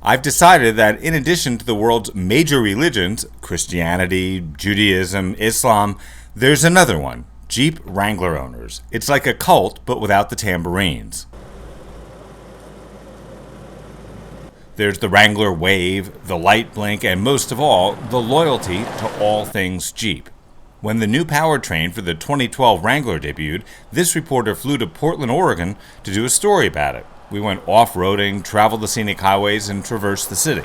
I've decided that in addition to the world's major religions, Christianity, Judaism, Islam, there's another one, Jeep Wrangler owners. It's like a cult, but without the tambourines. There's the Wrangler wave, the light blink, and most of all, the loyalty to all things Jeep. When the new powertrain for the 2012 Wrangler debuted, this reporter flew to Portland, Oregon to do a story about it. We went off-roading, traveled the scenic highways, and traversed the city.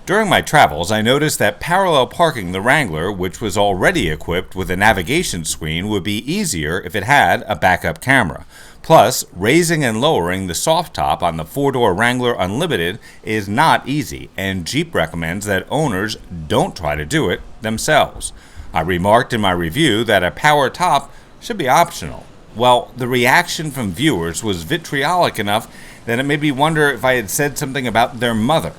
During my travels, I noticed that parallel parking the Wrangler, which was already equipped with a navigation screen, would be easier if it had a backup camera. Plus, raising and lowering the soft top on the four-door Wrangler Unlimited is not easy, and Jeep recommends that owners don't try to do it themselves. I remarked in my review that a power top should be optional. Well, the reaction from viewers was vitriolic enough that it made me wonder if I had said something about their mother.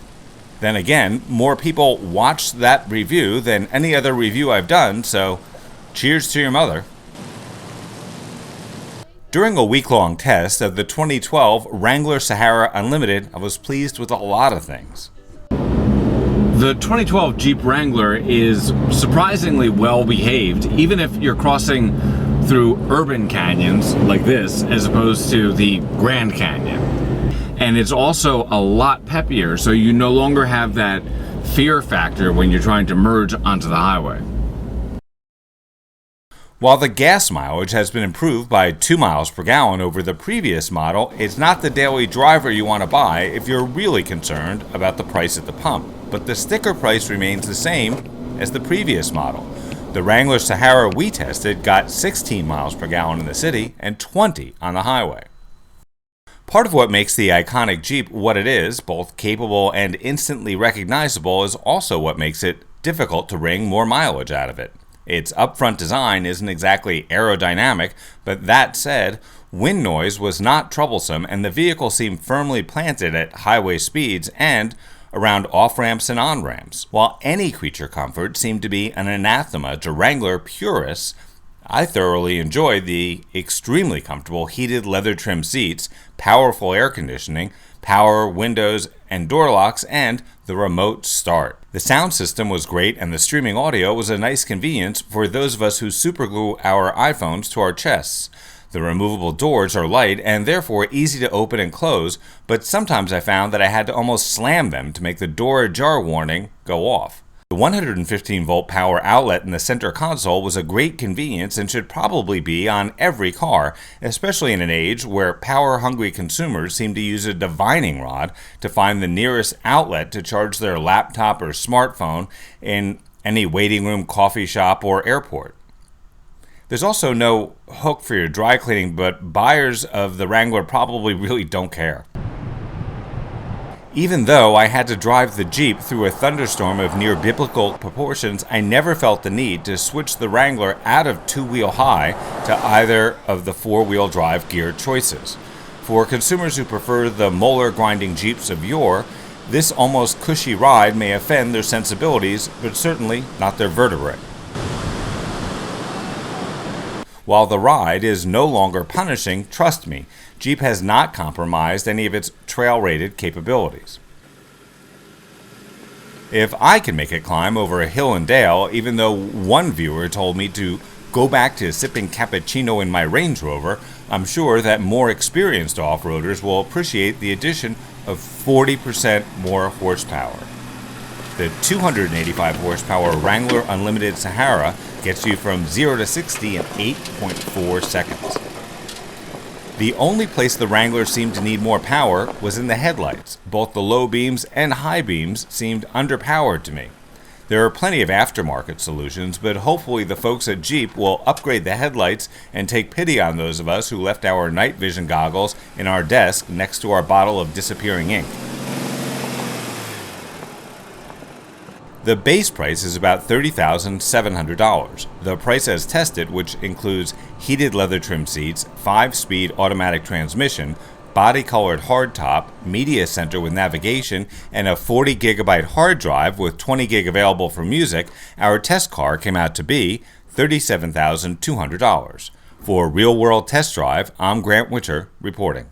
Then again, more people watched that review than any other review I've done, so cheers to your mother. During a week-long test of the 2012 Wrangler Sahara Unlimited, I was pleased with a lot of things. The 2012 Jeep Wrangler is surprisingly well behaved, even if you're crossing through urban canyons like this, as opposed to the Grand Canyon. And it's also a lot peppier, so you no longer have that fear factor when you're trying to merge onto the highway. While the gas mileage has been improved by 2 miles per gallon over the previous model, it's not the daily driver you want to buy if you're really concerned about the price at the pump. But the sticker price remains the same as the previous model. The Wrangler Sahara we tested got 16 miles per gallon in the city and 20 on the highway. Part of what makes the iconic Jeep what it is, both capable and instantly recognizable, is also what makes it difficult to wring more mileage out of it. Its upfront design isn't exactly aerodynamic, but that said, wind noise was not troublesome and the vehicle seemed firmly planted at highway speeds and around off-ramps and on-ramps. While any creature comfort seemed to be an anathema to Wrangler purists, I thoroughly enjoyed the extremely comfortable heated leather trim seats, powerful air conditioning, power windows and door locks, and the remote start. The sound system was great and the streaming audio was a nice convenience for those of us who superglue our iPhones to our chests. The removable doors are light and therefore easy to open and close, but sometimes I found that I had to almost slam them to make the door ajar warning go off. The 115-volt power outlet in the center console was a great convenience and should probably be on every car, especially in an age where power-hungry consumers seem to use a divining rod to find the nearest outlet to charge their laptop or smartphone in any waiting room, coffee shop, or airport. There's also no hook for your dry cleaning, but buyers of the Wrangler probably really don't care. Even though I had to drive the Jeep through a thunderstorm of near biblical proportions, I never felt the need to switch the Wrangler out of two-wheel high to either of the four-wheel drive gear choices. For consumers who prefer the molar-grinding Jeeps of yore, this almost cushy ride may offend their sensibilities, but certainly not their vertebrae. While the ride is no longer punishing, trust me, Jeep has not compromised any of its trail-rated capabilities. If I can make it climb over a hill and dale, even though one viewer told me to go back to sipping cappuccino in my Range Rover, I'm sure that more experienced off-roaders will appreciate the addition of 40% more horsepower. The 285 horsepower Wrangler Unlimited Sahara gets you from 0 to 60 in 8.4 seconds. The only place the Wrangler seemed to need more power was in the headlights. Both the low beams and high beams seemed underpowered to me. There are plenty of aftermarket solutions, but hopefully the folks at Jeep will upgrade the headlights and take pity on those of us who left our night vision goggles in our desk next to our bottle of disappearing ink. The base price is about $30,700. The price as tested, which includes heated leather trim seats, 5-speed automatic transmission, body-colored hardtop, media center with navigation, and a 40-gigabyte hard drive with 20 gig available for music, our test car came out to be $37,200. For Real World Test Drive, I'm Grant Witcher reporting.